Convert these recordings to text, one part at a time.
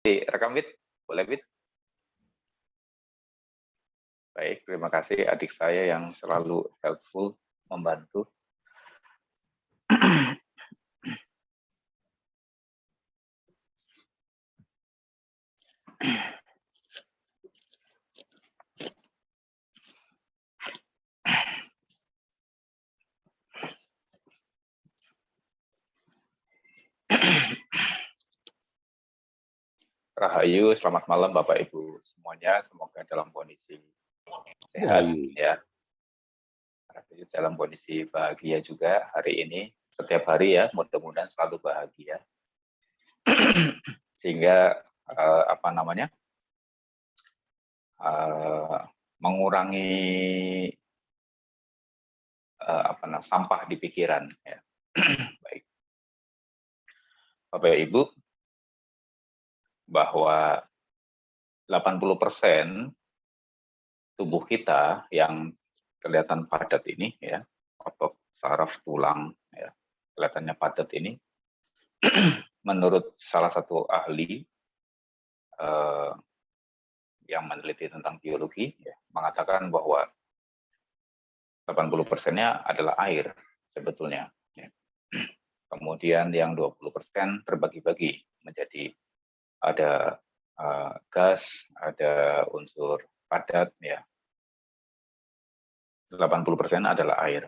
Rekam, Wid? Boleh, Wid? Baik, terima kasih adik saya yang selalu helpful, membantu. Rahayu, selamat malam Bapak Ibu semuanya, semoga dalam kondisi sehat ya. Rahayu dalam kondisi bahagia juga hari ini, setiap hari ya, mudah-mudahan selalu bahagia. Sehingga mengurangi sampah di pikiran ya. Baik. Bapak Ibu, bahwa 80% tubuh kita yang kelihatan padat ini ya, otot, saraf, tulang ya, kelihatannya padat ini, menurut salah satu ahli yang meneliti tentang biologi ya, mengatakan bahwa 80%-nya adalah air sebetulnya. Ya. Kemudian yang 20% terbagi-bagi menjadi ada gas, ada unsur padat ya. 80% adalah air.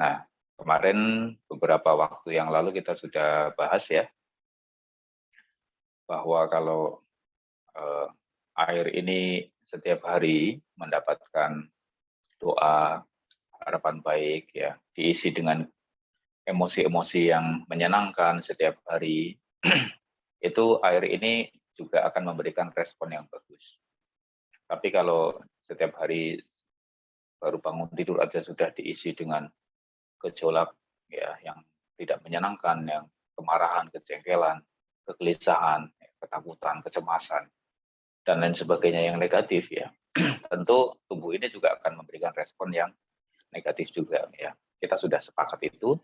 Nah, kemarin beberapa waktu yang lalu kita sudah bahas ya, bahwa kalau air ini setiap hari mendapatkan doa, harapan baik ya, diisi dengan emosi-emosi yang menyenangkan setiap hari, itu air ini juga akan memberikan respon yang bagus. Tapi kalau setiap hari baru bangun tidur aja sudah diisi dengan gejolak ya, yang tidak menyenangkan, yang kemarahan, kejengkelan, kegelisahan, ketakutan, kecemasan, dan lain sebagainya yang negatif ya, tentu tubuh ini juga akan memberikan respon yang negatif juga ya. Kita sudah sepakat itu,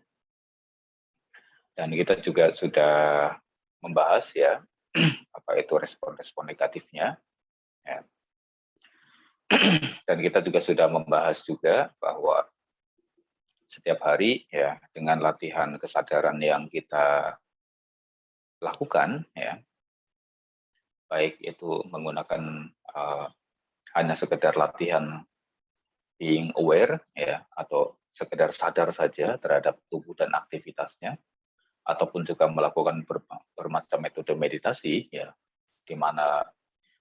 dan kita juga sudah membahas ya apa itu respon-respon negatifnya ya. Dan kita juga sudah membahas juga bahwa setiap hari ya, dengan latihan kesadaran yang kita lakukan ya, baik itu menggunakan hanya sekedar latihan being aware ya, atau sekedar sadar saja terhadap tubuh dan aktivitasnya, ataupun juga melakukan bermacam metode meditasi ya, di mana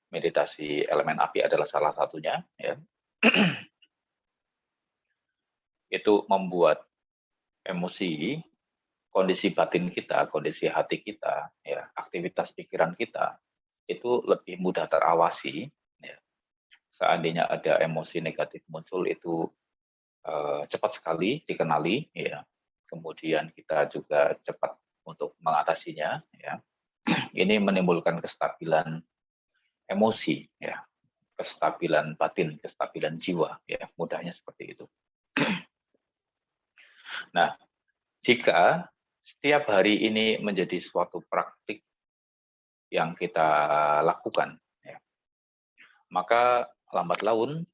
meditasi elemen api adalah salah satunya ya. Itu membuat emosi, kondisi batin kita, kondisi hati kita ya, aktivitas pikiran kita itu lebih mudah terawasi ya. Seandainya ada emosi negatif muncul itu cepat sekali dikenali ya. Kemudian kita juga cepat untuk mengatasinya ya. Ini menimbulkan kestabilan emosi ya, kestabilan batin, kestabilan jiwa ya, mudahnya seperti itu. Nah, jika setiap hari ini menjadi suatu praktik yang kita lakukan ya, maka lambat laun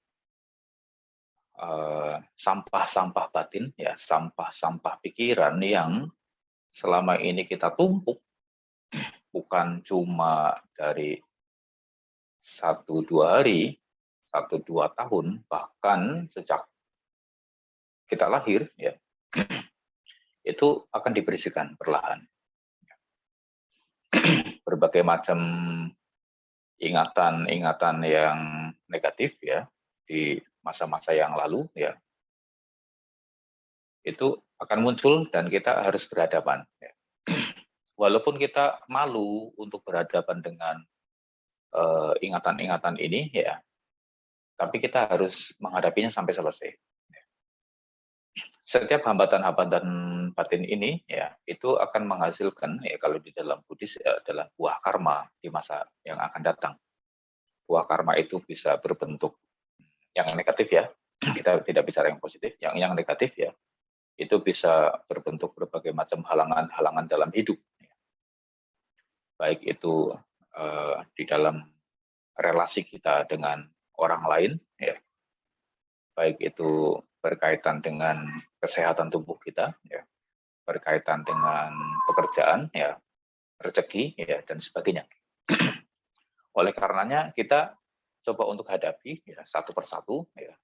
sampah-sampah batin ya, sampah-sampah pikiran yang selama ini kita tumpuk, bukan cuma dari 1-2 hari, 1-2 tahun, bahkan sejak kita lahir ya, itu akan dibersihkan perlahan. Berbagai macam ingatan-ingatan yang negatif ya di masa-masa yang lalu ya, itu akan muncul dan kita harus berhadapan ya. Walaupun kita malu untuk berhadapan dengan ingatan-ingatan ini ya, tapi kita harus menghadapinya sampai selesai. Setiap hambatan-hambatan batin ini ya, itu akan menghasilkan ya, kalau di dalam Buddhis ya, adalah buah karma di masa yang akan datang. Buah karma itu bisa berbentuk yang negatif ya, kita tidak bicara yang positif, yang negatif ya, itu bisa berbentuk berbagai macam halangan-halangan dalam hidup. baik itu di dalam relasi kita dengan orang lain, ya, baik itu berkaitan dengan kesehatan tubuh kita, ya, berkaitan dengan pekerjaan, ya, rezeki, ya, dan sebagainya. Oleh karenanya kita coba untuk hadapi, ya, satu persatu, ya,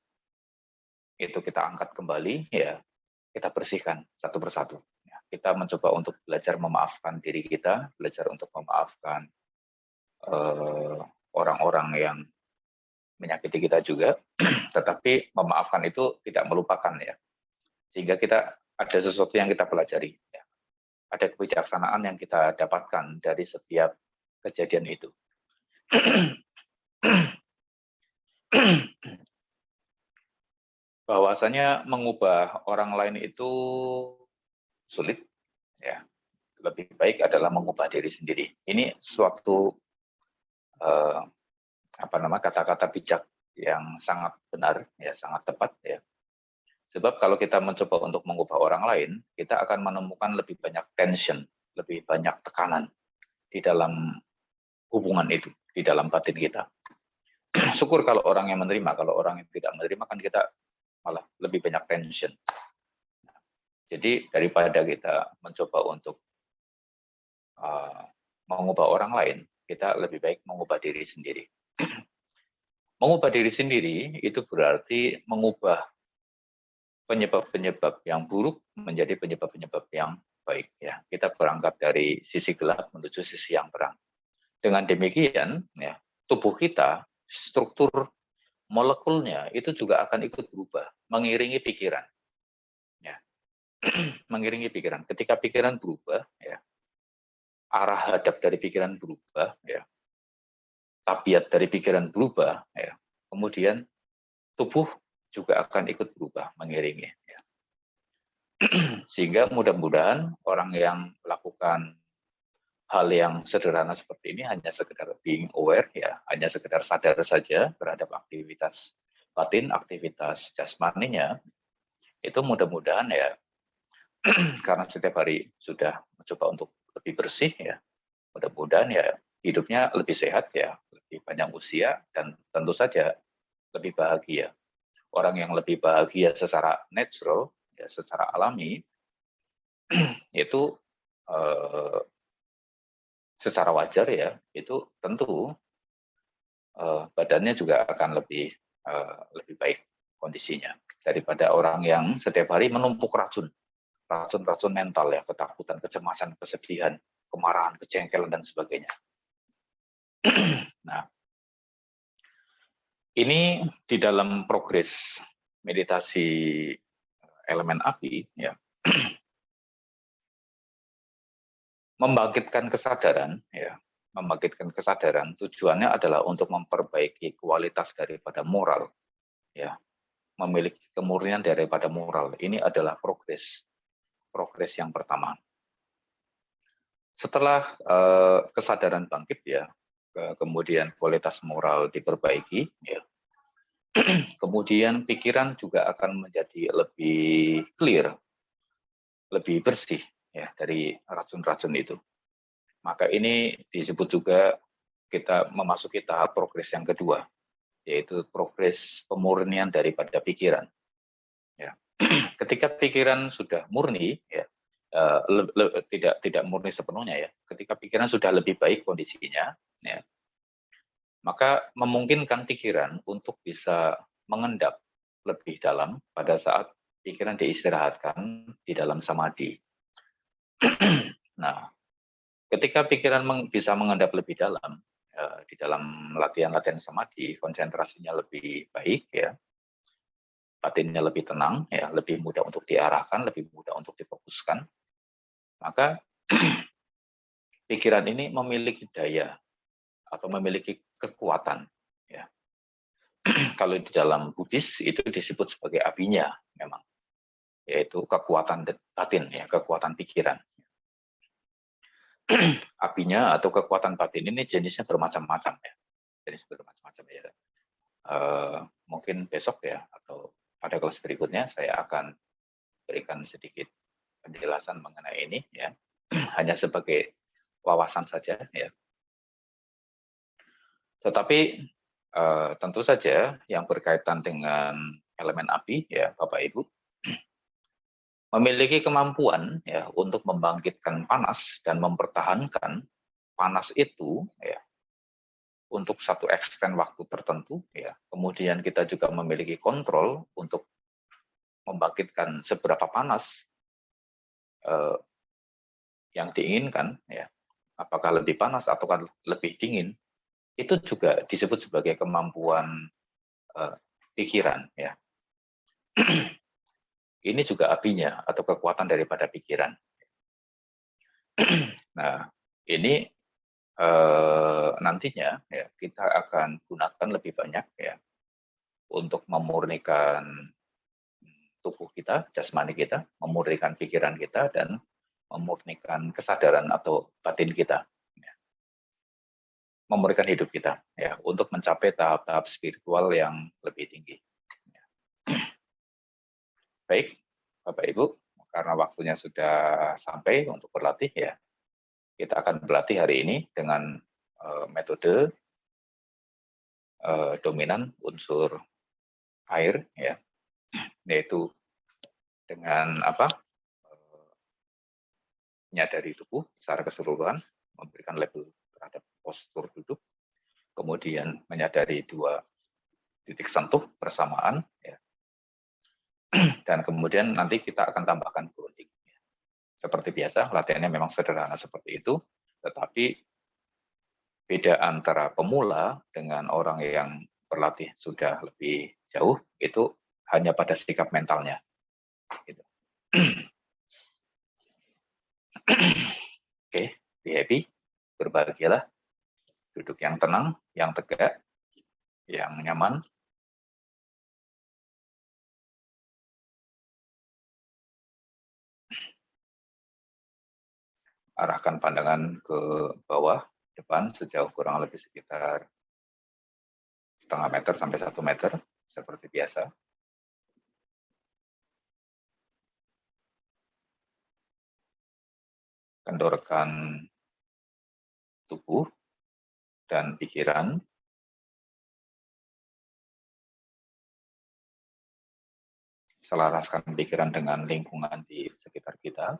itu kita angkat kembali, ya, kita bersihkan satu persatu. Ya, kita mencoba untuk belajar memaafkan diri kita, belajar untuk memaafkan orang-orang yang menyakiti kita juga, tetapi memaafkan itu tidak melupakan, ya. Sehingga kita ada sesuatu yang kita pelajari, ya. Ada kebijaksanaan yang kita dapatkan dari setiap kejadian itu. Bahwasanya mengubah orang lain itu sulit, ya. Lebih baik adalah mengubah diri sendiri. Ini suatu kata-kata bijak yang sangat benar, ya, sangat tepat, ya. Sebab kalau kita mencoba untuk mengubah orang lain, kita akan menemukan lebih banyak tension, lebih banyak tekanan di dalam hubungan itu, di dalam batin kita. Syukur kalau orang yang menerima, kalau orang yang tidak menerima kan kita malah lebih banyak tension. Jadi daripada kita mencoba untuk mengubah orang lain, kita lebih baik mengubah diri sendiri. Mengubah diri sendiri itu berarti mengubah penyebab-penyebab yang buruk menjadi penyebab-penyebab yang baik, ya. Kita berangkat dari sisi gelap menuju sisi yang terang. Dengan demikian, ya, tubuh kita, struktur molekulnya itu juga akan ikut berubah, mengiringi pikiran. Ya. Mengiringi pikiran. Ketika pikiran berubah, ya, arah hadap dari pikiran berubah, ya, tabiat dari pikiran berubah, ya, kemudian tubuh juga akan ikut berubah, mengiringi. Ya. Sehingga mudah-mudahan orang yang melakukan hal yang sederhana seperti ini hanya sekedar being aware, ya, hanya sekedar sadar saja terhadap aktivitas batin, aktivitas jasmaninya, itu mudah-mudahan, ya, karena setiap hari sudah mencoba untuk lebih bersih, ya, mudah-mudahan, ya, hidupnya lebih sehat, ya, lebih panjang usia, dan tentu saja lebih bahagia. Orang yang lebih bahagia secara natural, ya, secara alami, itu secara wajar, ya, itu tentu badannya juga akan lebih baik kondisinya daripada orang yang setiap hari menumpuk racun mental, ya, ketakutan, kecemasan, kesedihan, kemarahan, kejengkelan, dan sebagainya. Nah, ini di dalam progres meditasi elemen api, ya, membangkitkan kesadaran, ya, membangkitkan kesadaran tujuannya adalah untuk memperbaiki kualitas daripada moral, ya, memiliki kemurnian daripada moral. Ini adalah progres yang pertama. Setelah kesadaran bangkit, ya, kemudian kualitas moral diperbaiki, ya, kemudian pikiran juga akan menjadi lebih clear, lebih bersih, ya, dari racun-racun itu. Maka ini disebut juga kita memasuki tahap progres yang kedua, yaitu progres pemurnian daripada pikiran. Ya. Ketika pikiran sudah murni, ya, tidak murni sepenuhnya, ya. Ketika pikiran sudah lebih baik kondisinya, ya, maka memungkinkan pikiran untuk bisa mengendap lebih dalam pada saat pikiran diistirahatkan di dalam samadhi. Nah, ketika pikiran bisa mengendap lebih dalam di dalam latihan-latihan samadhi, konsentrasinya lebih baik, ya, batinnya lebih tenang, ya, lebih mudah untuk diarahkan, lebih mudah untuk difokuskan, maka pikiran ini memiliki daya atau memiliki kekuatan, ya. Kalau di dalam Buddhis itu disebut sebagai apinya memang, yaitu kekuatan batin, ya, kekuatan pikiran. Apinya atau kekuatan batin ini jenisnya bermacam-macam, ya. Jenis bermacam-macam, ya. Mungkin besok, ya, atau pada kelas berikutnya saya akan berikan sedikit penjelasan mengenai ini, ya. Hanya sebagai wawasan saja ya. Tetapi tentu saja yang berkaitan dengan elemen api ya Bapak Ibu memiliki kemampuan ya untuk membangkitkan panas dan mempertahankan panas itu ya untuk satu extent waktu tertentu ya. Kemudian kita juga memiliki kontrol untuk membangkitkan seberapa panas yang diinginkan ya. Apakah lebih panas atau lebih dingin, itu juga disebut sebagai kemampuan pikiran ya. Ini juga apinya atau kekuatan daripada pikiran. Nah, ini nantinya ya kita akan gunakan lebih banyak ya untuk memurnikan tubuh kita, jasmani kita, memurnikan pikiran kita dan memurnikan kesadaran atau batin kita, ya. Memurnikan hidup kita ya untuk mencapai tahap-tahap spiritual yang lebih tinggi. Ya. Baik, Bapak Ibu, karena waktunya sudah sampai untuk berlatih ya, kita akan berlatih hari ini dengan metode dominan unsur air ya, yaitu dengan menyadari tubuh secara keseluruhan, memberikan label terhadap postur duduk, kemudian menyadari 2 titik sentuh bersamaan ya. Dan kemudian nanti kita akan tambahkan grounding. Seperti biasa, latihannya memang sederhana seperti itu, tetapi beda antara pemula dengan orang yang berlatih sudah lebih jauh itu hanya pada sikap mentalnya. Gitu. Oke, be happy, berbahagialah, duduk yang tenang, yang tegak, yang nyaman. Arahkan pandangan ke bawah, depan sejauh kurang lebih sekitar setengah meter sampai 1 meter, seperti biasa. Kendorkan tubuh dan pikiran. Selaraskan pikiran dengan lingkungan di sekitar kita.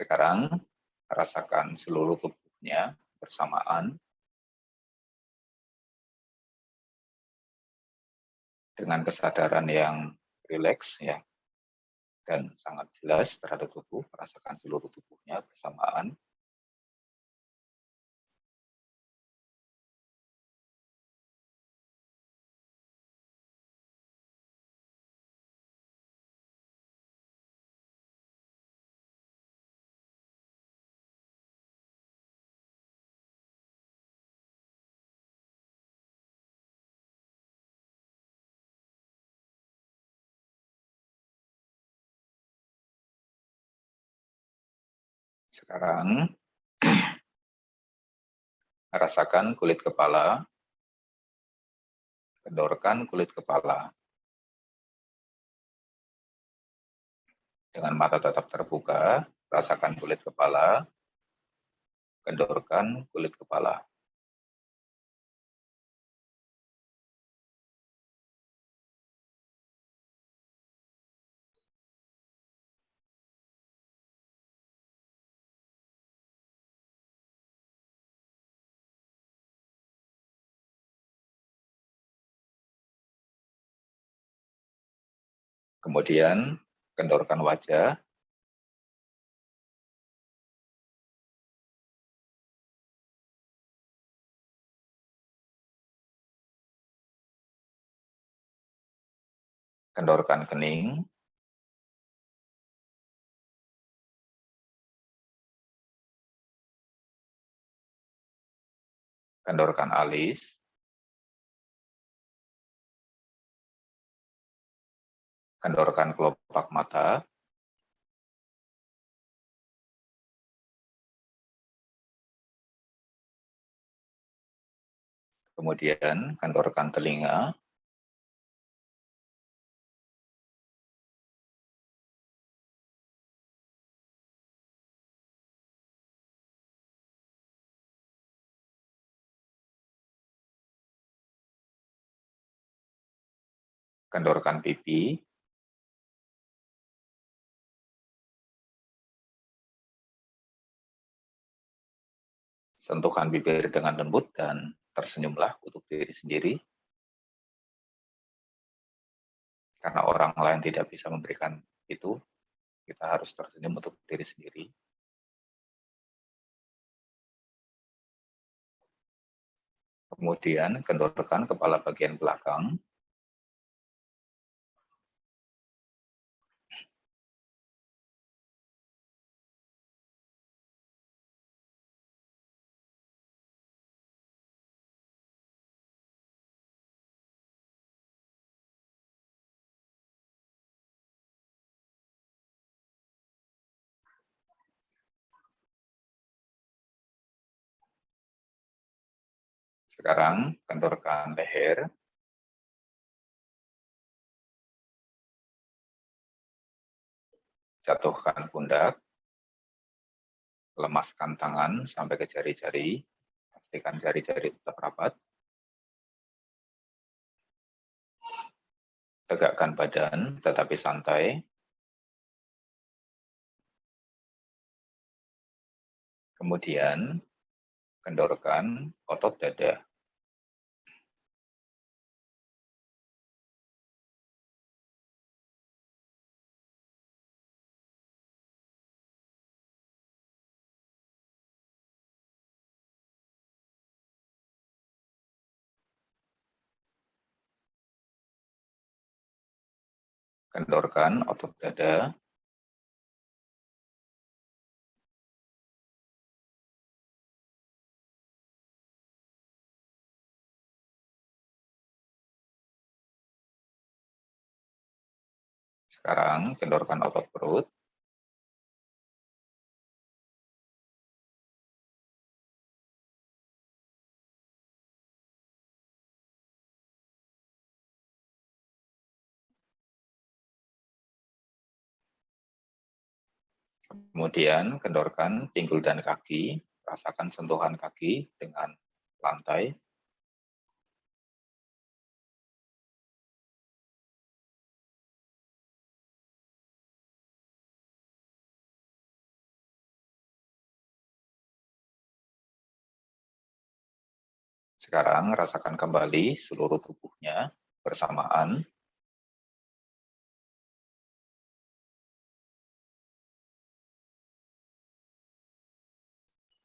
Sekarang rasakan seluruh tubuhnya bersamaan dengan kesadaran yang rileks ya dan sangat jelas terhadap tubuh. Rasakan seluruh tubuhnya bersamaan. Sekarang rasakan kulit kepala, kendorkan kulit kepala. Dengan mata tetap terbuka, rasakan kulit kepala, kendorkan kulit kepala. Kemudian kendorkan wajah, kendorkan kening, kendorkan alis, kendorkan kelopak mata, kemudian kendorkan telinga, kendorkan pipi, sentuhkan bibir dengan lembut dan tersenyumlah untuk diri sendiri. Karena orang lain tidak bisa memberikan itu, kita harus tersenyum untuk diri sendiri. Kemudian kendorkan kepala bagian belakang, sekarang kendorkan leher, jatuhkan pundak, lemaskan tangan sampai ke jari-jari, pastikan jari-jari tetap rapat, tegakkan badan tetapi santai, kemudian kendorkan otot dada. Kendorkan otot dada, sekarang kendorkan otot perut, kemudian kendorkan pinggul dan kaki, rasakan sentuhan kaki dengan lantai, sekarang rasakan kembali seluruh tubuhnya bersamaan.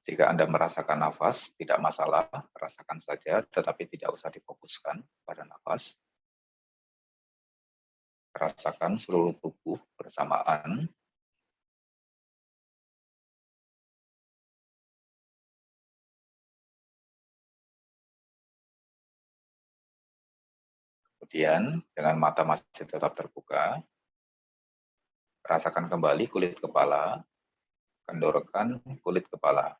Jika Anda merasakan nafas, tidak masalah, rasakan saja, tetapi tidak usah difokuskan pada nafas. Rasakan seluruh tubuh bersamaan. Kemudian, dengan mata masih tetap terbuka, rasakan kembali kulit kepala, kendorkan kulit kepala.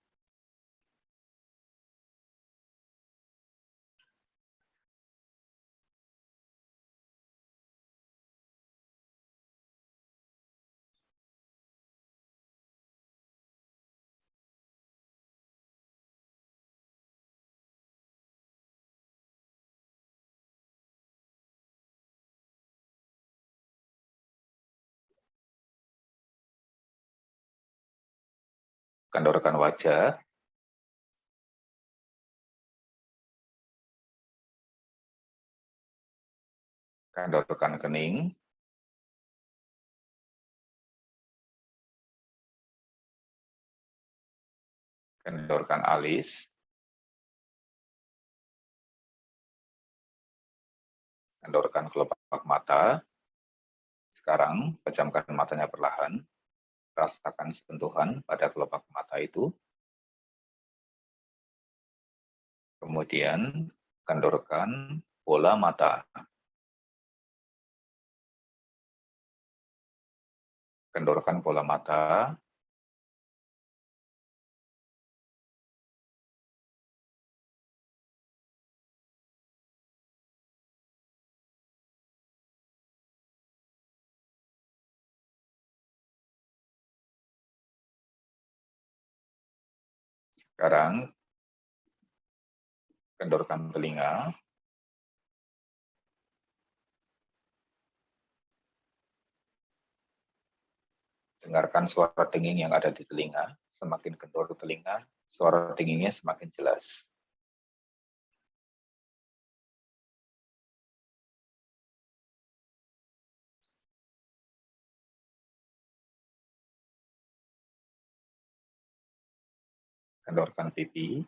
Kendorkan wajah, kendorkan kening, kendorkan alis, kendorkan kelopak mata. Sekarang, pejamkan matanya perlahan, rasakan sentuhan pada kelopak mata itu. Kemudian kendorkan bola mata. Kendorkan bola mata. Sekarang kendorkan telinga. Dengarkan suara denging yang ada di telinga. Semakin kendor telinga, suara dengingnya semakin jelas. Kendorkan pipi.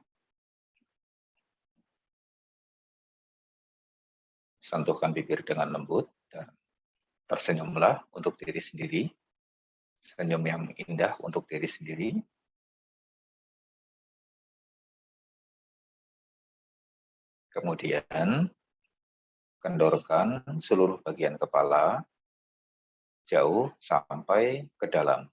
Sentuhkan bibir dengan lembut dan tersenyumlah untuk diri sendiri. Senyum yang indah untuk diri sendiri. Kemudian kendorkan seluruh bagian kepala jauh sampai ke dalam.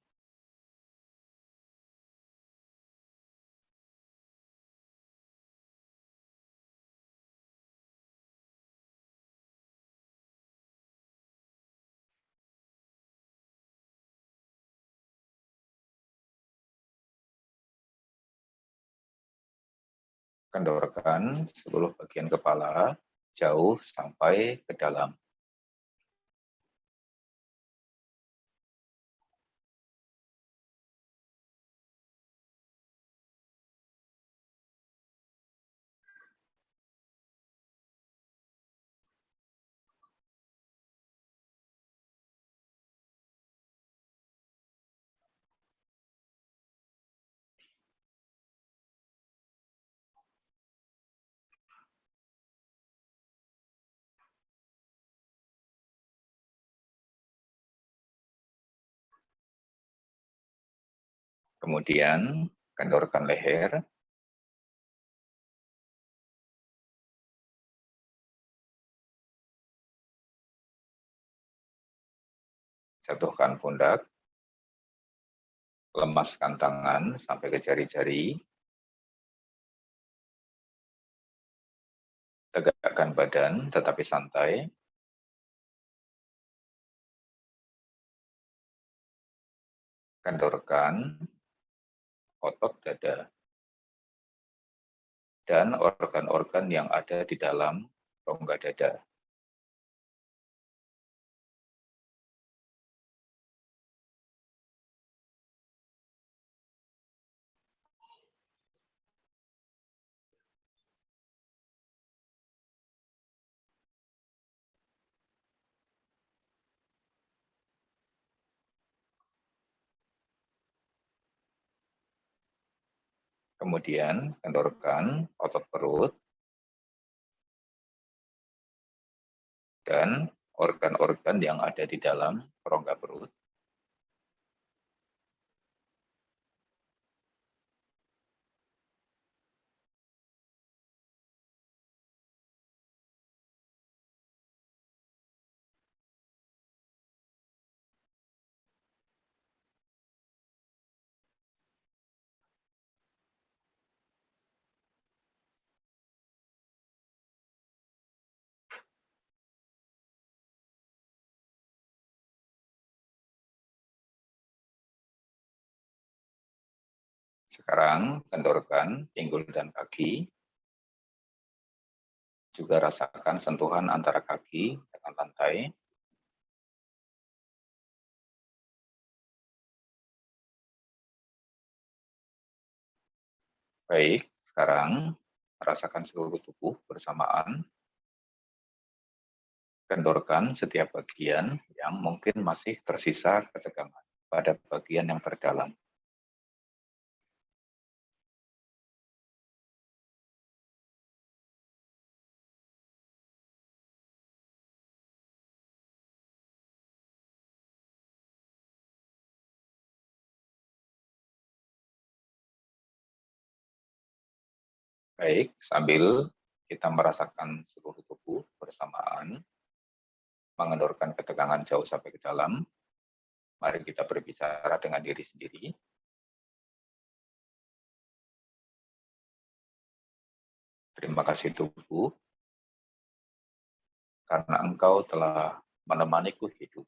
Kendorkan seluruh bagian kepala jauh sampai ke dalam. Kemudian kendorkan leher. Jatuhkan pundak. Lemaskan tangan sampai ke jari-jari. Tegakkan badan tetapi santai. Kendorkan otot dada dan organ-organ yang ada di dalam rongga dada. Kemudian kendorkan otot perut dan organ-organ yang ada di dalam rongga perut. Sekarang kendorkan pinggul dan kaki. Juga rasakan sentuhan antara kaki dengan lantai. Baik, sekarang rasakan seluruh tubuh bersamaan. Kendorkan setiap bagian yang mungkin masih tersisa ketegangan pada bagian yang terdalam. Baik, sambil kita merasakan seluruh tubuh bersamaan, mengendorkan ketegangan jauh sampai ke dalam, mari kita berbicara dengan diri sendiri. Terima kasih tubuh, karena engkau telah menemaniku hidup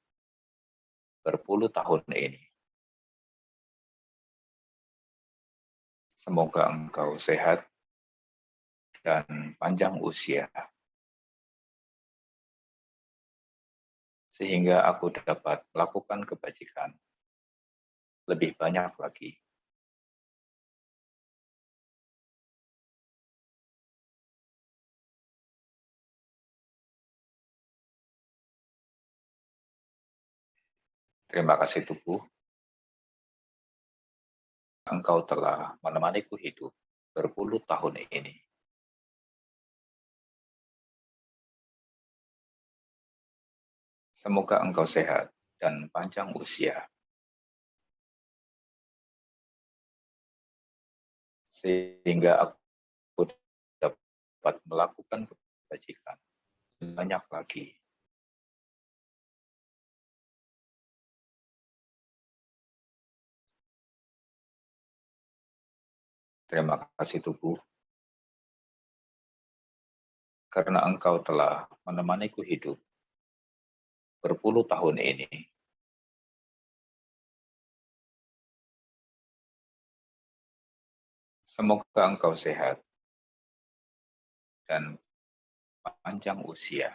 berpuluh tahun ini. Semoga engkau sehat dan panjang usia, sehingga aku dapat melakukan kebajikan lebih banyak lagi. Terima kasih tubuh, engkau telah menemaniku hidup berpuluh tahun ini. Semoga engkau sehat dan panjang usia, sehingga aku dapat melakukan kebajikan banyak lagi. Terima kasih tubuh, karena engkau telah menemaniku hidup berpuluh tahun ini. Semoga engkau sehat dan panjang usia,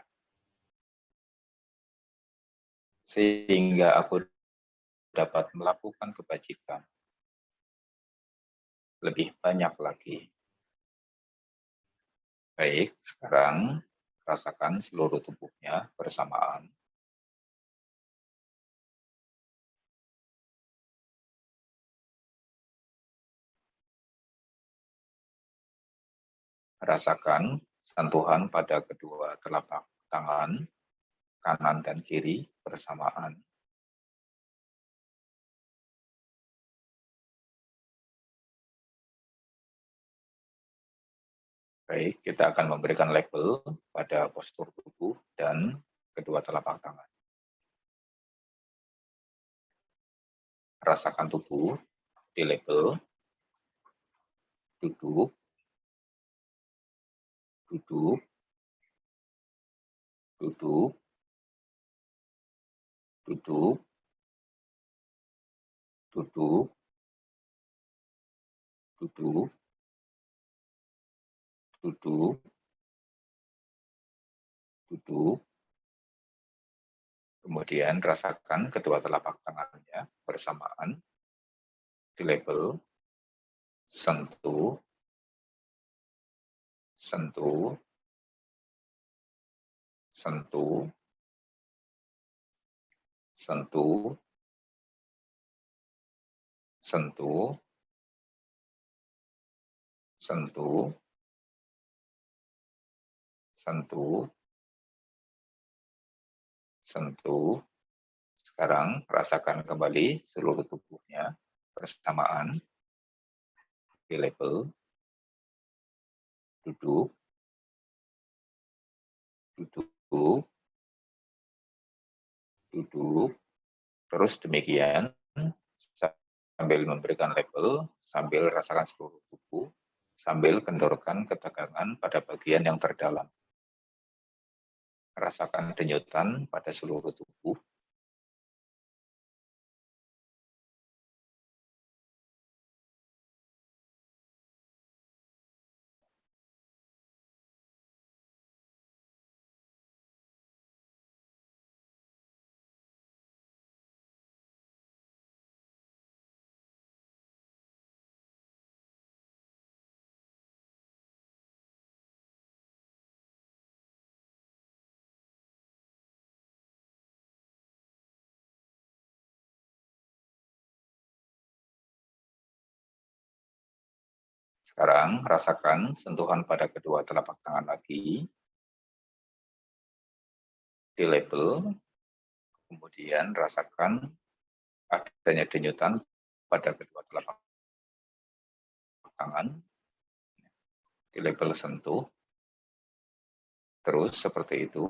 sehingga aku dapat melakukan kebajikan lebih banyak lagi. Baik, sekarang rasakan seluruh tubuhnya bersamaan. Rasakan sentuhan pada kedua telapak tangan, kanan dan kiri bersamaan. Baik, kita akan memberikan label pada postur tubuh dan kedua telapak tangan. Rasakan tubuh di label, duduk, duduk, duduk, duduk, duduk, duduk, duduk, duduk. Kemudian rasakan kedua telapak tangannya bersamaan di label, sentuh, sentuh, sentuh, sentuh, sentuh, sentuh, sentuh, sentuh. Sekarang rasakan kembali seluruh tubuhnya bersamaan di label, duduk, duduk, duduk. Terus demikian sambil memberikan label, sambil rasakan seluruh tubuh, sambil kendorkan ketegangan pada bagian yang terdalam. Rasakan denyutan pada seluruh tubuh. Sekarang rasakan sentuhan pada kedua telapak tangan lagi, di label, kemudian rasakan adanya denyutan pada kedua telapak tangan. di label sentuh, terus seperti itu.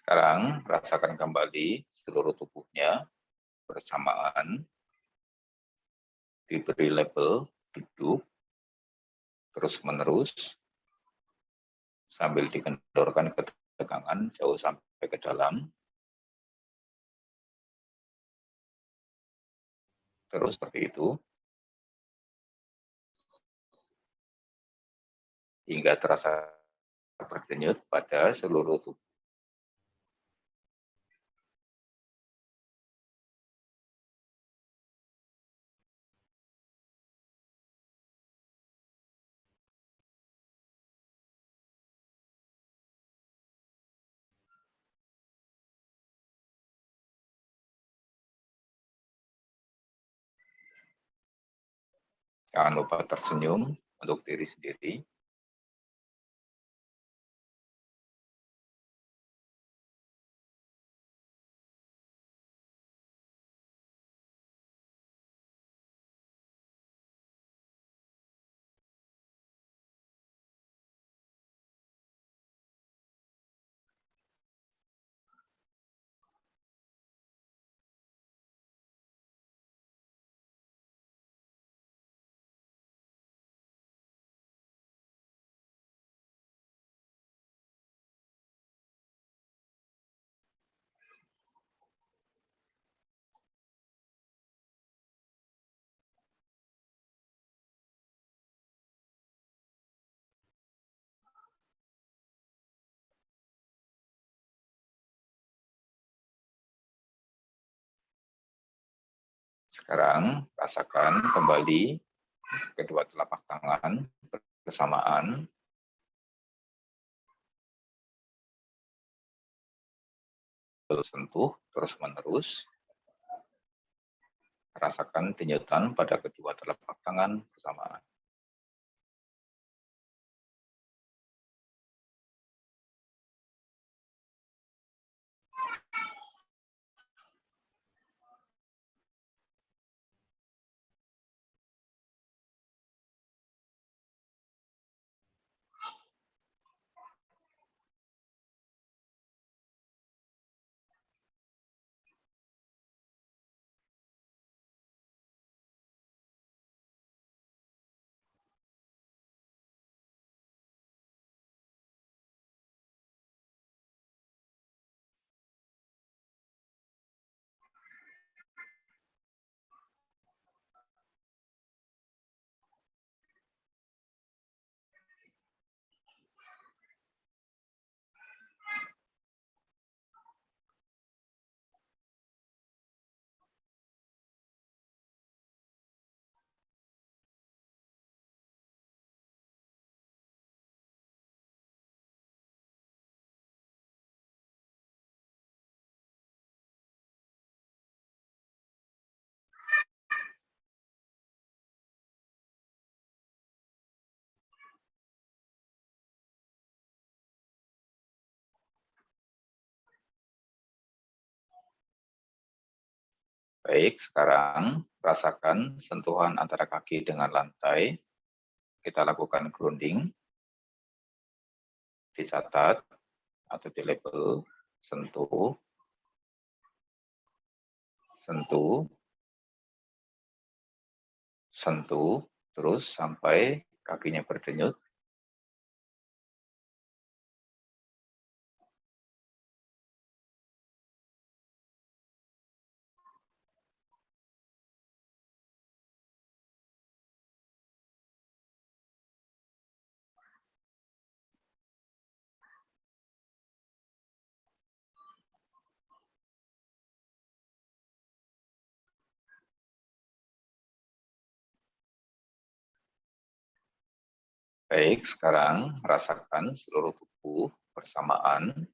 Sekarang rasakan kembali seluruh tubuhnya bersamaan, diberi label duduk, terus-menerus, sambil dikendorkan ke tegangan jauh sampai ke dalam, terus seperti itu, hingga terasa berdenyut pada seluruh tubuh. Jangan lupa tersenyum untuk diri sendiri. Sekarang rasakan kembali kedua telapak tangan bersamaan, sentuh terus-menerus. Rasakan denyutan pada kedua telapak tangan bersamaan. Baik, sekarang rasakan sentuhan antara kaki dengan lantai. Kita lakukan grounding, dicatat atau di label, sentuh, sentuh, sentuh, terus sampai kakinya berdenyut. Baik, sekarang rasakan seluruh tubuh bersamaan.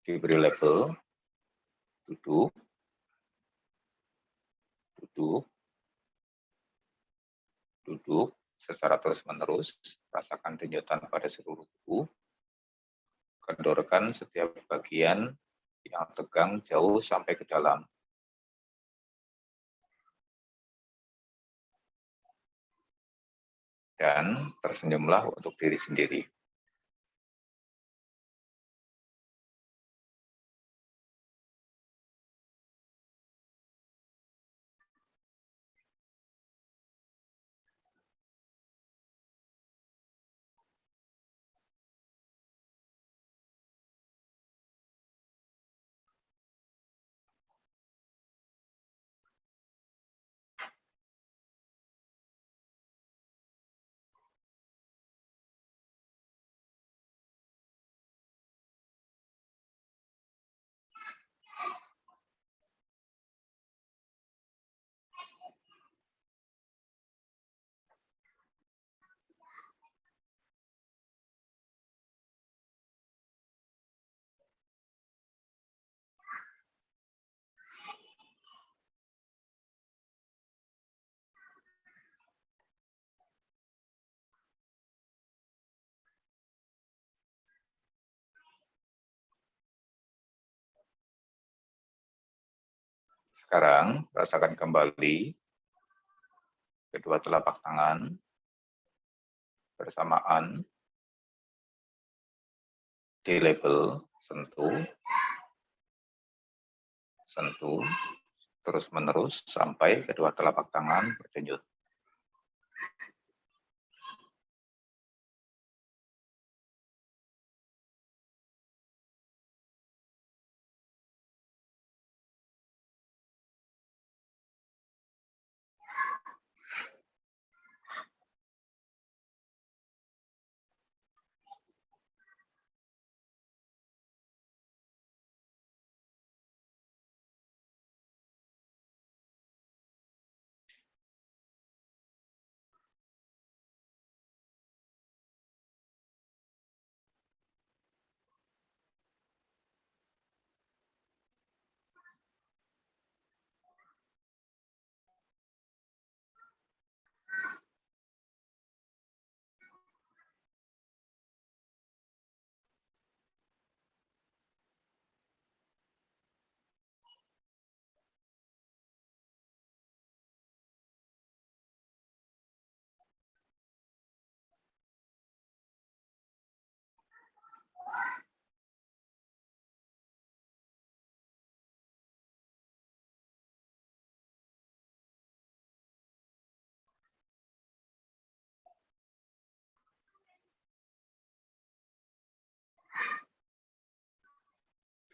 Diberi label, duduk, duduk, duduk secara terus-menerus. Rasakan denyutan pada seluruh tubuh. Kendorkan setiap bagian yang tegang jauh sampai ke dalam. Dan tersenyumlah untuk diri sendiri. Sekarang rasakan kembali kedua telapak tangan bersamaan di label sentuh, sentuh, terus-menerus sampai kedua telapak tangan berdenyut.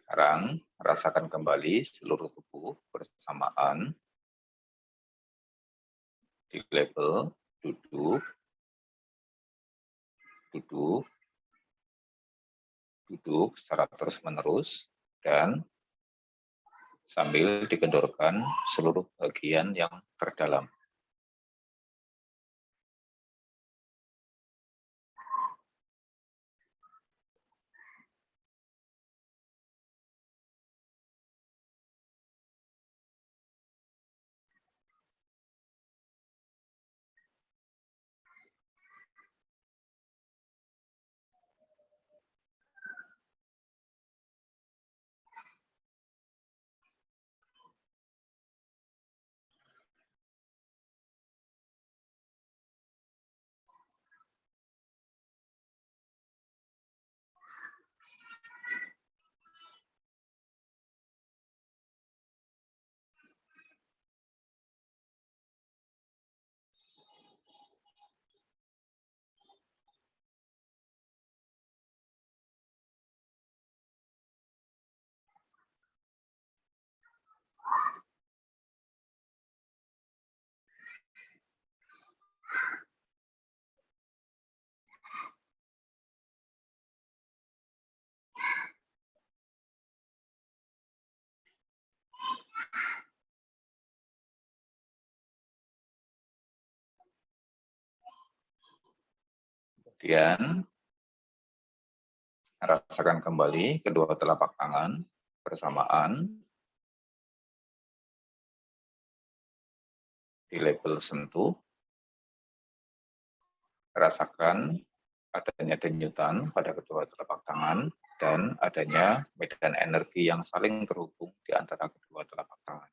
Sekarang rasakan kembali seluruh tubuh bersamaan di label duduk, duduk, duduk secara terus-menerus, dan sambil dikendorkan seluruh bagian yang terdalam. Kemudian rasakan kembali kedua telapak tangan bersamaan di level sentuh. Rasakan adanya denyutan pada kedua telapak tangan dan adanya medan energi yang saling terhubung di antara kedua telapak tangan.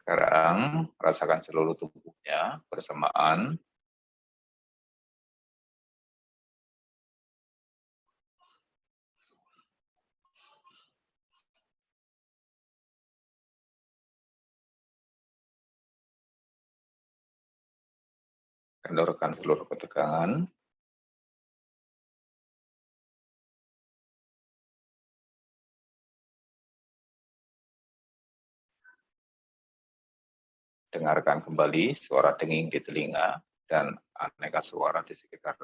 Sekarang rasakan seluruh tubuhnya bersamaan. Kendorkan seluruh ketegangan. Dengarkan kembali suara denging di telinga dan aneka suara di sekitar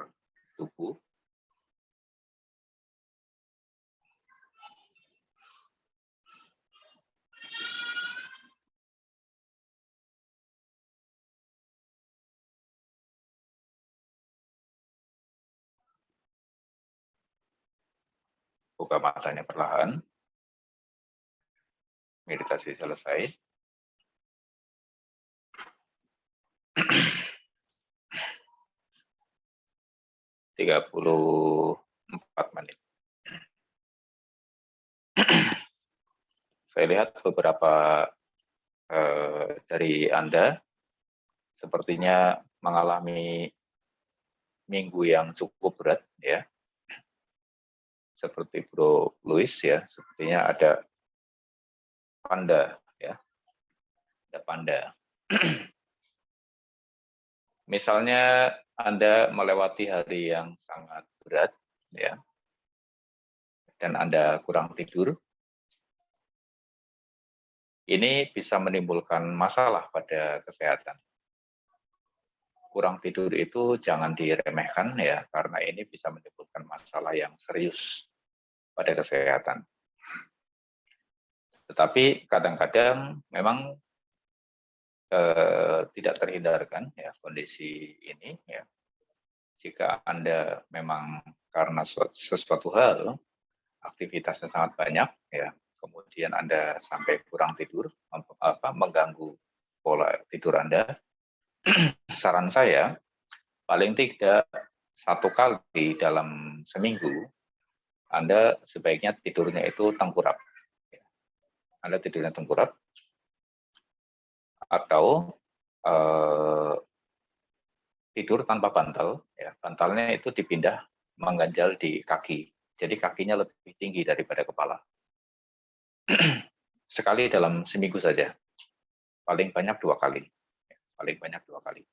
tubuh. Buka matanya perlahan. Meditasi selesai. 34 menit. Saya lihat beberapa dari Anda sepertinya mengalami minggu yang cukup berat, ya. Seperti Bro Luis, ya, sepertinya ada panda, ya, ada panda. Misalnya Anda melewati hari yang sangat berat, ya, dan Anda kurang tidur, ini bisa menimbulkan masalah pada kesehatan. Kurang tidur itu jangan diremehkan, ya, karena ini bisa menimbulkan masalah yang serius pada kesehatan. Tetapi kadang-kadang memang tidak terhindarkan, ya, kondisi ini, ya. Jika Anda memang karena sesuatu hal aktivitasnya sangat banyak, ya, kemudian Anda sampai kurang tidur, mengganggu pola tidur Anda, saran saya paling tidak 1 kali dalam seminggu Anda sebaiknya tidurnya itu tengkurap. Anda tidurnya tengkurap atau tidur tanpa bantal, ya, bantalnya itu dipindah mengganjal di kaki, jadi kakinya lebih tinggi daripada kepala. Sekali dalam seminggu saja, paling banyak 2 kali, paling banyak 2 kali.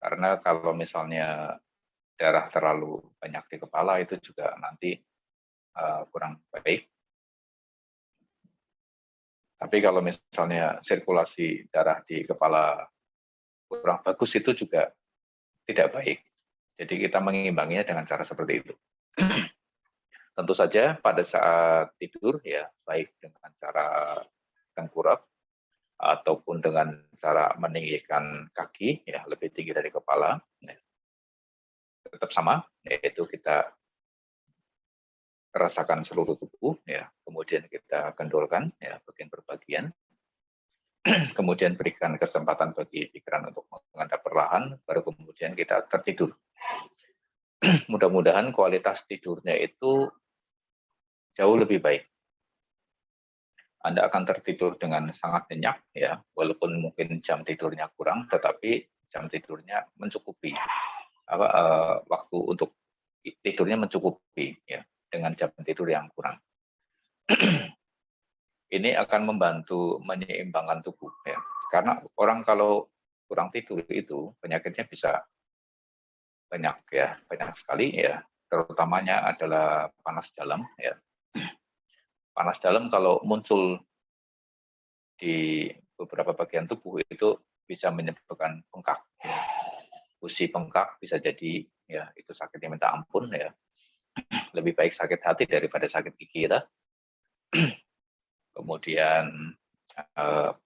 Karena kalau misalnya darah terlalu banyak di kepala itu juga nanti kurang baik. Tapi kalau misalnya sirkulasi darah di kepala kurang bagus itu juga tidak baik. Jadi kita mengimbanginya dengan cara seperti itu. Tentu saja pada saat tidur, ya, baik dengan cara tengkurap ataupun dengan cara meninggikan kaki, ya, lebih tinggi dari kepala, ya, tetap sama, yaitu kita rasakan seluruh tubuh, ya, kemudian kita kendorkan, ya, bagian per bagian, kemudian berikan kesempatan bagi pikiran untuk mengendap perlahan, baru kemudian kita tertidur. Mudah-mudahan kualitas tidurnya itu jauh lebih baik. Anda akan tertidur dengan sangat nyenyak ya, walaupun mungkin jam tidurnya kurang, tetapi jam tidurnya mencukupi. Waktu untuk tidurnya mencukupi ya, dengan jam tidur yang kurang. Ini akan membantu menyeimbangkan tubuh ya. Karena orang kalau kurang tidur itu penyakitnya bisa banyak ya, banyak sekali ya. Terutamanya adalah panas dalam ya. Panas dalam kalau muncul di beberapa bagian tubuh itu bisa menyebabkan bengkak. Ya. Usi bengkak bisa jadi ya itu sakitnya minta ampun ya. Lebih baik sakit hati daripada sakit gigi ya. Kemudian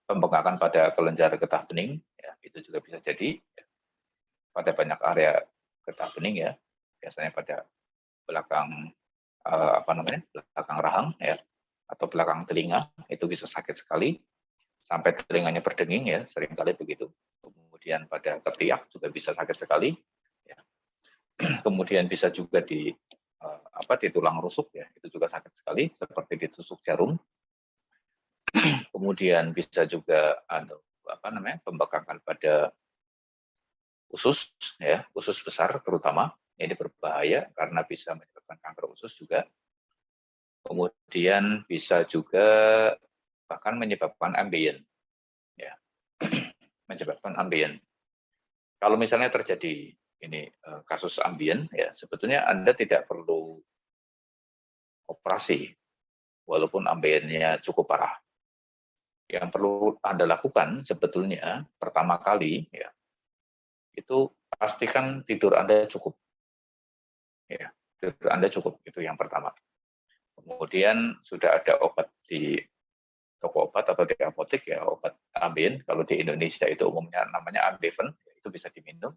pembengkakan pada kelenjar getah bening ya, itu juga bisa jadi ya, pada banyak area getah bening ya, biasanya pada belakang belakang rahang ya, atau belakang telinga itu bisa sakit sekali sampai telinganya berdenging ya, seringkali begitu. Kemudian pada ketiak juga bisa sakit sekali ya. Kemudian bisa juga di tulang rusuk ya, itu juga sakit sekali seperti ditusuk jarum. Kemudian bisa juga pembengkakan pada usus ya, usus besar terutama. Ini berbahaya karena bisa menyebabkan kanker usus juga. Kemudian bisa juga bahkan menyebabkan ambien ya. Menyebabkan ambien. Kalau misalnya terjadi ini kasus ambien ya, sebetulnya Anda tidak perlu operasi walaupun ambiennya cukup parah. Yang perlu Anda lakukan sebetulnya pertama kali ya, itu pastikan tidur Anda cukup. Ya, tidur Anda cukup, itu yang pertama. Kemudian sudah ada obat di toko obat atau di apotek ya, obat ambien. Kalau di Indonesia itu umumnya namanya Ambeven, itu bisa diminum.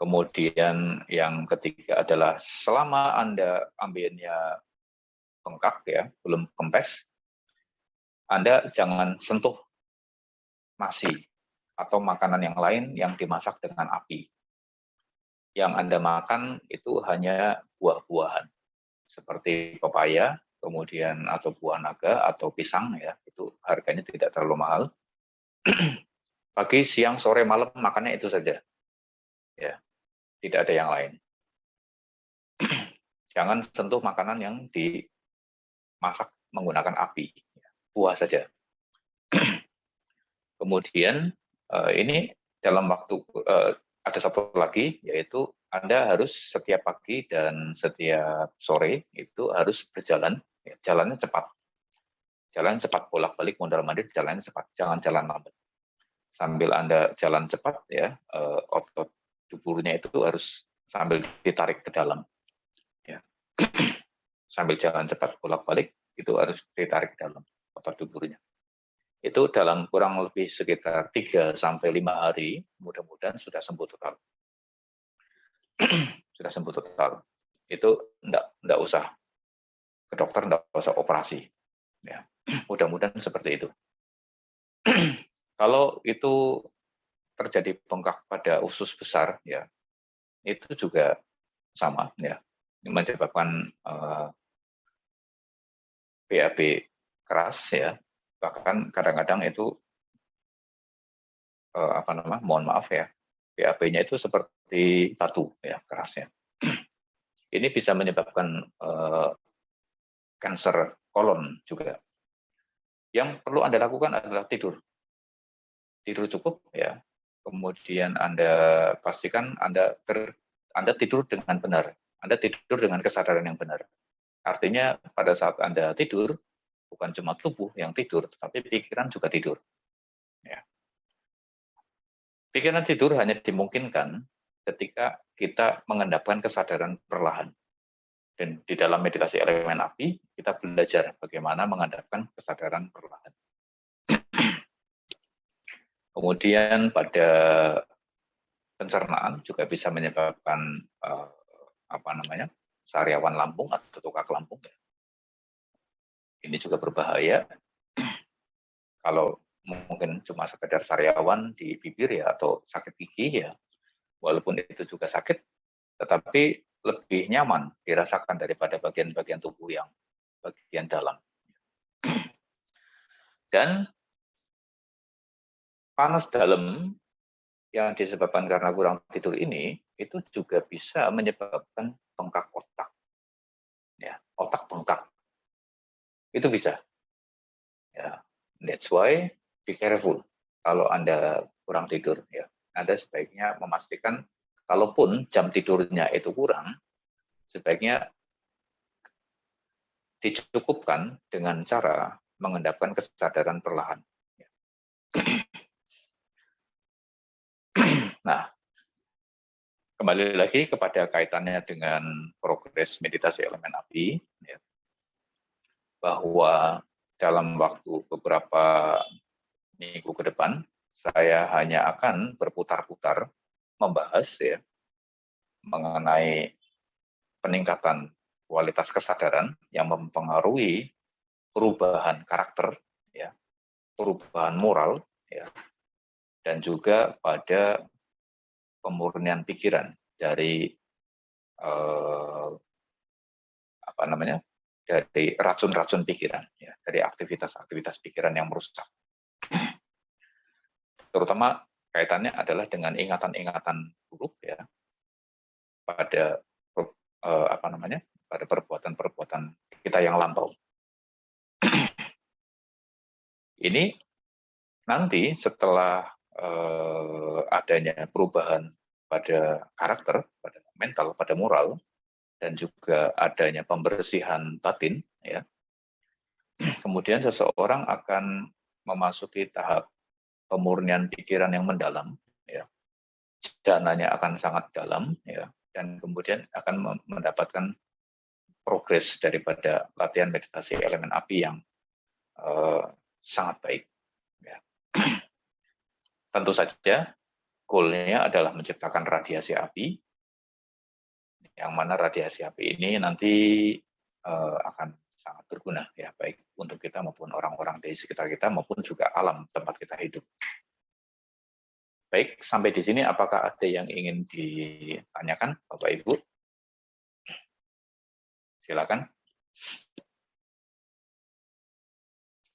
Kemudian yang ketiga adalah selama Anda ambiennya bengkak ya, belum kempes, Anda jangan sentuh nasi atau makanan yang lain yang dimasak dengan api. Yang Anda makan itu hanya buah-buahan seperti pepaya, kemudian atau buah naga atau pisang ya, itu harganya tidak terlalu mahal. Pagi, siang, sore, malam makannya itu saja. Ya, tidak ada yang lain. Jangan sentuh makanan yang dimasak menggunakan api. Buah saja. Kemudian ini dalam waktu ada satu lagi, yaitu Anda harus setiap pagi dan setiap sore itu harus berjalan, ya, jalannya cepat. Jalan cepat, bolak-balik, mondar-mandir, jalannya cepat, jangan jalan lambat. Sambil Anda jalan cepat ya, otot duburnya itu harus sambil ditarik ke dalam. Ya. Sambil jalan cepat, bolak-balik, itu harus ditarik ke dalam otot duburnya. Itu dalam kurang lebih sekitar 3 sampai 5 hari, mudah-mudahan sudah sembuh total. Sudah sembuh total. Itu enggak usah ke dokter, enggak usah operasi. Ya. Mudah-mudahan seperti itu. Kalau itu terjadi bengkak pada usus besar, ya itu juga sama, ya, menyebabkan BAB keras, ya. Bahkan kadang-kadang itu mohon maaf ya, BAB-nya itu seperti batu, ya, kerasnya. Ini bisa menyebabkan kanker kolon juga. Yang perlu Anda lakukan adalah tidur. Tidur cukup ya. Kemudian Anda pastikan Anda tidur dengan benar. Anda tidur dengan kesadaran yang benar. Artinya pada saat Anda tidur, bukan cuma tubuh yang tidur, tapi pikiran juga tidur. Ya. Pikiran tidur hanya dimungkinkan ketika kita mengendapkan kesadaran perlahan. Dan di dalam meditasi elemen api, kita belajar bagaimana mengendapkan kesadaran perlahan. Kemudian pada pencernaan juga bisa menyebabkan sariawan lambung atau tukak lambung. Ini juga berbahaya. Kalau mungkin cuma sekedar sariawan di bibir ya atau sakit gigi ya, walaupun itu juga sakit, tetapi lebih nyaman dirasakan daripada bagian-bagian tubuh yang bagian dalam. Dan panas dalam yang disebabkan karena kurang tidur ini, itu juga bisa menyebabkan bengkak otak. Ya, otak bengkak. Itu bisa. Ya, that's why be careful kalau Anda kurang tidur. Ya, Anda sebaiknya memastikan, kalaupun jam tidurnya itu kurang, sebaiknya dicukupkan dengan cara mengendapkan kesadaran perlahan. Nah, kembali lagi kepada kaitannya dengan progres meditasi elemen api, ya, bahwa dalam waktu beberapa minggu ke depan, saya hanya akan berputar-putar membahas ya mengenai peningkatan kualitas kesadaran yang mempengaruhi perubahan karakter, ya, perubahan moral, ya, dan juga pada pemurnian pikiran dari apa namanya, dari racun-racun pikiran, ya, dari aktivitas-aktivitas pikiran yang merusak. Terutama kaitannya adalah dengan ingatan-ingatan buruk, ya, pada apa namanya, pada perbuatan-perbuatan kita yang lampau. Ini nanti setelah adanya perubahan pada karakter, pada mental, pada moral, dan juga adanya pembersihan batin, ya, kemudian seseorang akan memasuki tahap pemurnian pikiran yang mendalam, ya, dananya akan sangat dalam, ya, dan kemudian akan mendapatkan progres daripada latihan meditasi elemen api yang sangat baik. Ya. Tentu saja goalnya adalah menciptakan radiasi api, yang mana radiasi api ini nanti akan sangat berguna, ya, baik untuk kita maupun orang-orang di sekitar kita maupun juga alam tempat kita hidup. Baik, sampai di sini apakah ada yang ingin ditanyakan, Bapak Ibu? Silakan.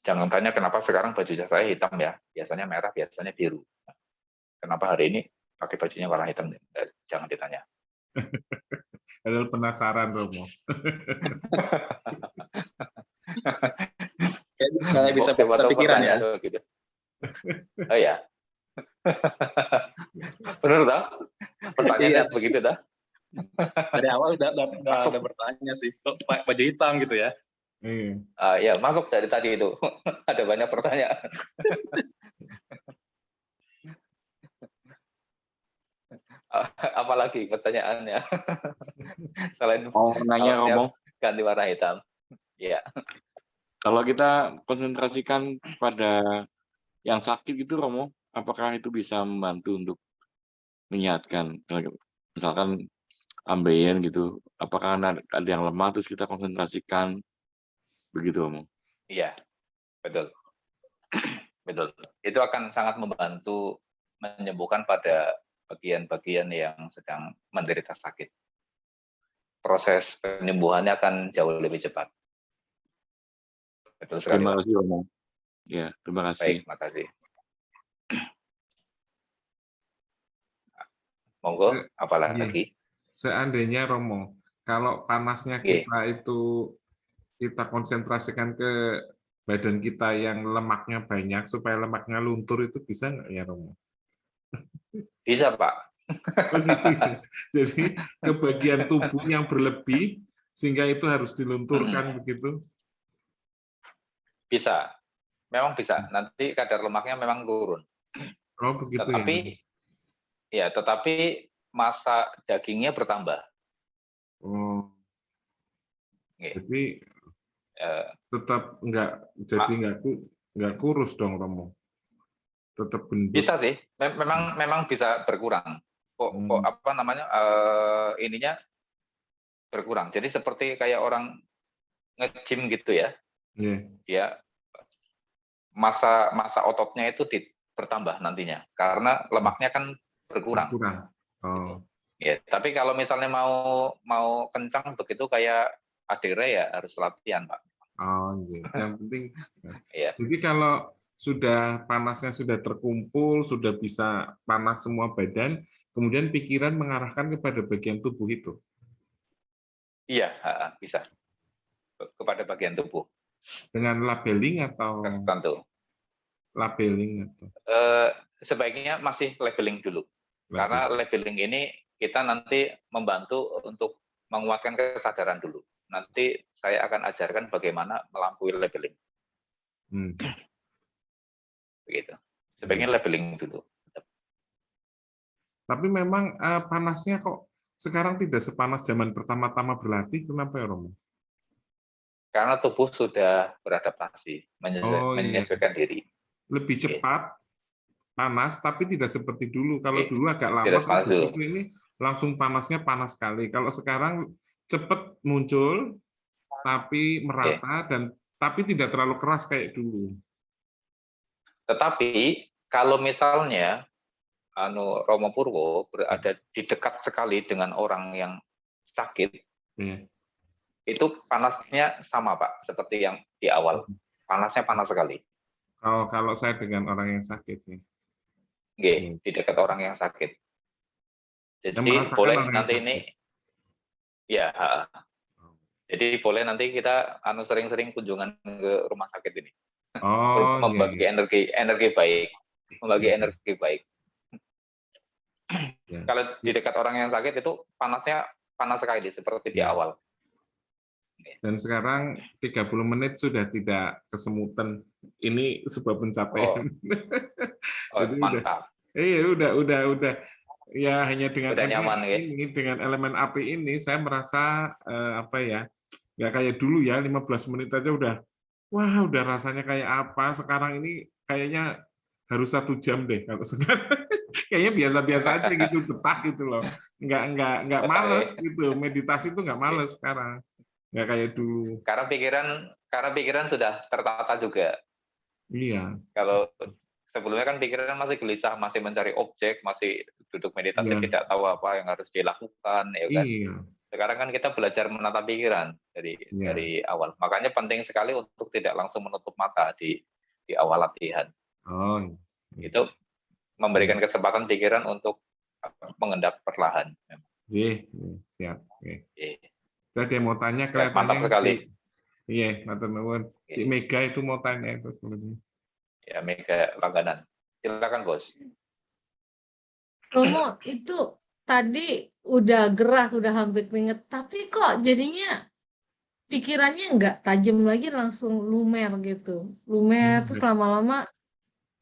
Jangan tanya kenapa sekarang baju saya hitam ya, biasanya merah, biasanya biru. Kenapa hari ini pakai bajunya warna hitam? Jangan ditanya. Adalah penasaran, Romo. Saya bisa baca pikiran ya. Gitu. Oh ya. Benar tak? Pertanyaannya iya. Begitu dah. Dari awal udah bertanya sih, kok baju hitam gitu ya? Ya, masuk dari tadi itu. Ada banyak pertanyaan. Apalagi pertanyaannya? Selain mau nanya Romo, ganti warna hitam. Iya. Kalau kita konsentrasikan pada yang sakit gitu Romo, apakah itu bisa membantu untuk menyehatkan? Misalkan ambeien gitu, apakah ada yang lemah terus kita konsentrasikan begitu Romo? Iya, betul. Betul. Itu akan sangat membantu menyembuhkan pada bagian-bagian yang sedang menderita sakit. Proses penyembuhannya akan jauh lebih cepat. Betul sekali. Terima kasih Romo. Ya, terima kasih. Baik, terima kasih. Monggo, apalagi? Seandainya Romo, kalau panasnya kita itu kita konsentrasikan ke badan kita yang lemaknya banyak supaya lemaknya luntur, itu bisa nggak ya Romo? Bisa Pak. Begitu. Jadi ke bagian tubuh yang berlebih sehingga itu harus dilunturkan begitu. Bisa, memang bisa. Nanti kadar lemaknya memang turun. Oh begitu ya. Tetapi massa dagingnya bertambah. Oh. Jadi tetap nggak kurus dong Romo. Tetap gendut. Bisa sih, memang bisa berkurang. Kok apa namanya ininya berkurang. Jadi seperti kayak orang nge-gym gitu ya. Ya, massa ototnya itu bertambah nantinya karena lemaknya kan berkurang. Oh, Ya, tapi kalau misalnya mau kencang begitu kayak Adire ya harus latihan, Pak. oh, iya. Yang penting. Iya. Jadi kalau sudah panasnya sudah terkumpul, sudah bisa panas semua badan, kemudian pikiran mengarahkan kepada bagian tubuh itu. Iya, bisa kepada bagian tubuh Dengan labeling atau tertentu. labeling atau Eh, Sebaiknya masih labeling dulu. Karena labeling. labeling ini kita nanti membantu untuk menguatkan kesadaran dulu. Nanti saya akan ajarkan bagaimana melampaui labeling. Hmm. Begitu. Sebaiknya labeling dulu. Tapi memang panasnya kok sekarang tidak sepanas zaman pertama-tama berlatih, kenapa ya Romo? Karena tubuh sudah beradaptasi, Oh iya, menyesuaikan diri. lebih Oke. cepat panas, tapi tidak seperti dulu. Kalau Oke. dulu agak lama, Tidak terus sepanas dulu. begitu ini langsung panasnya panas sekali. Kalau sekarang cepat muncul, tapi Oke. merata dan tapi tidak terlalu keras kayak dulu. Tetapi kalau misalnya Romo Purwo berada di dekat sekali dengan orang yang sakit, Ya. itu panasnya sama Pak, seperti yang di awal. Panasnya panas sekali. Kalau saya dengan orang yang sakit nih. Oke, di dekat orang yang sakit. Yang Jadi merasakan boleh orang yang nanti sakit. ini, ya. Jadi boleh nanti kita sering-sering kunjungan ke rumah sakit ini. Oh Membagi iya. energi baik, membagi Iya. energi baik. Ya. Kalau di dekat orang yang sakit itu panasnya panas sekali seperti di Ya. awal. Dan sekarang 30 menit sudah tidak kesemutan. Ini sebuah pencapaian. Jadi Mantap. udah. Ya hanya dengan Udah nyaman ya. dengan elemen api ini saya merasa apa ya? Nggak kayak dulu ya, 15 menit aja udah rasanya kayak apa. Sekarang ini kayaknya harus 1 jam deh kalau sekarang. Kayaknya biasa-biasa aja gitu, betah gitu loh. Nggak males gitu. Meditasi itu nggak males sekarang. Nggak kayak dulu. Karena pikiran sudah tertata juga. Iya. Kalau sebelumnya kan pikiran masih gelisah, masih mencari objek, masih duduk meditasi Iya. tidak tahu apa yang harus dilakukan, ya kan. Iya. Sekarang kan kita belajar menata pikiran Iya. dari awal. Makanya penting sekali untuk tidak langsung menutup mata di awal latihan. Oh. Itu memberikan kesempatan pikiran untuk mengendap perlahan. Iya, siap. Oke. Tadi mau tanya Ya, mantap kelihatannya sekali. Iya, matur nuwun. Si Mega itu mau tanya itu sebelumnya. Ya, Mega langganan. Silakan, Bos. Romo, itu tadi udah gerah, udah hampir keringet, tapi kok jadinya pikirannya nggak tajam lagi, langsung lumer gitu. Lumer, terus lama-lama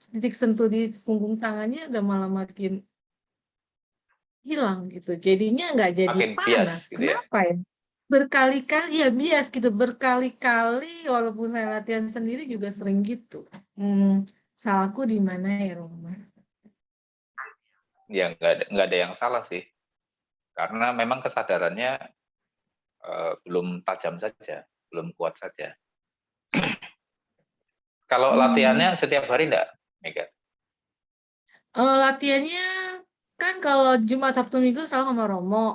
titik sentuh di punggung tangannya udah malah makin hilang gitu. Jadinya nggak jadi Makin bias panas. gitu ya. Kenapa ya? Berkali-kali, ya bias gitu. Berkali-kali, walaupun saya latihan sendiri juga sering gitu. Salahku di mana ya, Romo? Ya, nggak ada yang salah sih. Karena memang kesadarannya belum tajam saja, belum kuat saja. Kalau latihannya setiap hari enggak, Mega? Latihannya kan kalau Jumat Sabtu Minggu selalu sama Romo.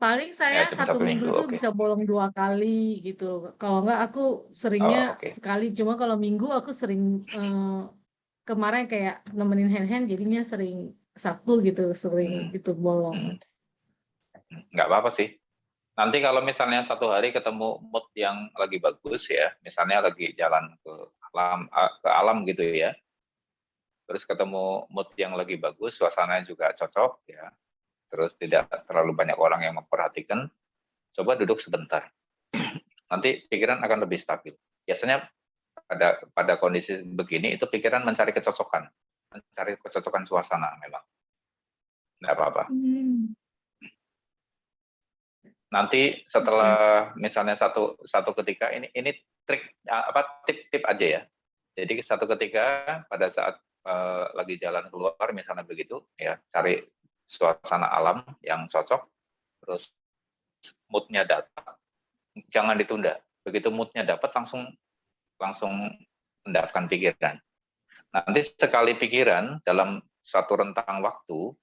Paling Ya, saya cuma satu Sabtu minggu Minggu, itu oke. bisa bolong 2 kali gitu. Kalau enggak aku Oh, seringnya oke. sekali. Cuma kalau minggu aku sering kemarin kayak nemenin hand-hand jadinya sering Sabtu gitu, sering itu bolong. Nggak apa-apa sih. Nanti kalau misalnya satu hari ketemu mood yang lagi bagus ya, misalnya lagi jalan ke alam gitu ya, terus ketemu mood yang lagi bagus, suasananya juga cocok ya, terus tidak terlalu banyak orang yang memperhatikan, coba duduk sebentar. Nanti pikiran akan lebih stabil. Biasanya pada kondisi begini itu pikiran mencari kecocokan suasana memang. Nggak apa-apa. Nanti setelah misalnya satu ketika ini trik tip aja ya. Jadi satu ketika pada saat lagi jalan keluar misalnya begitu ya, cari suasana alam yang cocok, terus moodnya dapat, jangan ditunda. Begitu moodnya dapat langsung endapkan pikiran. Nanti sekali pikiran dalam suatu rentang waktu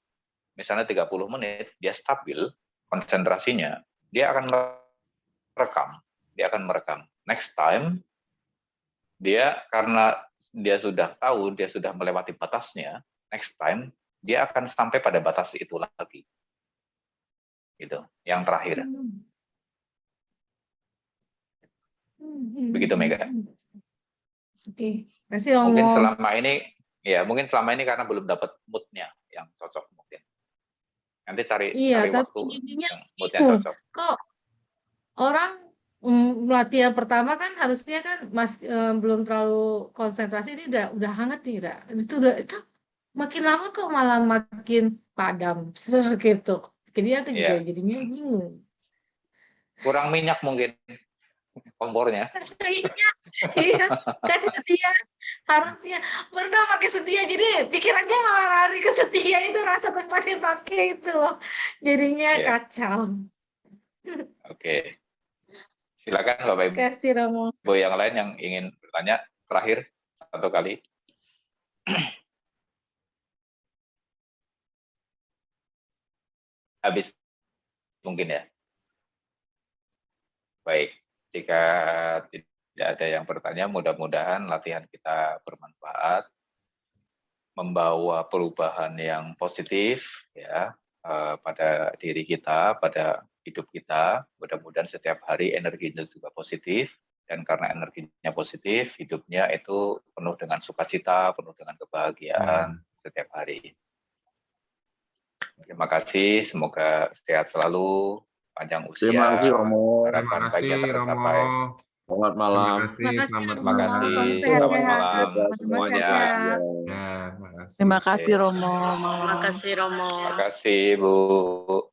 misalnya 30 menit, dia stabil konsentrasinya, dia akan merekam. Next time, dia karena dia sudah tahu, dia sudah melewati batasnya, next time, dia akan sampai pada batas itu lagi. Gitu, yang terakhir. Begitu, Mega. Oke, kasih Romo. Mungkin selama ini karena belum dapat mood-nya yang cocok mungkin. Nanti cari Iya, tapi waktu jadinya yang mood-nya bingung. cocok. Kok orang latihan pertama kan harusnya kan belum terlalu konsentrasi, ini udah hangat nih, itu makin lama kok malah makin padam gitu. Jadi aku juga Iya. jadinya bingung. Kurang minyak mungkin kompornya. Iya, kasih setia harusnya pernah pakai setia, jadi pikirannya malah lari ke setia, itu rasa tempatnya pakai itu loh, jadinya Iya. kacau. Oke. Silakan Bapak Ibu Kasih Romo. yang lain yang ingin bertanya terakhir satu kali. Habis mungkin ya. Baik, jika tidak ada yang bertanya, mudah-mudahan latihan kita bermanfaat, membawa perubahan yang positif ya pada diri kita, pada hidup kita. Mudah-mudahan setiap hari energinya juga positif, dan karena energinya positif, hidupnya itu penuh dengan sukacita, penuh dengan kebahagiaan setiap hari. Terima kasih, semoga sehat selalu, panjang usia. Terima kasih Romo. Terima kasih Romo. Selamat malam. Terima kasih, Selamat selamat malam. Sehat-sehat Semuanya. Ya, terima kasih. Terima kasih Romo. Terima kasih Bu.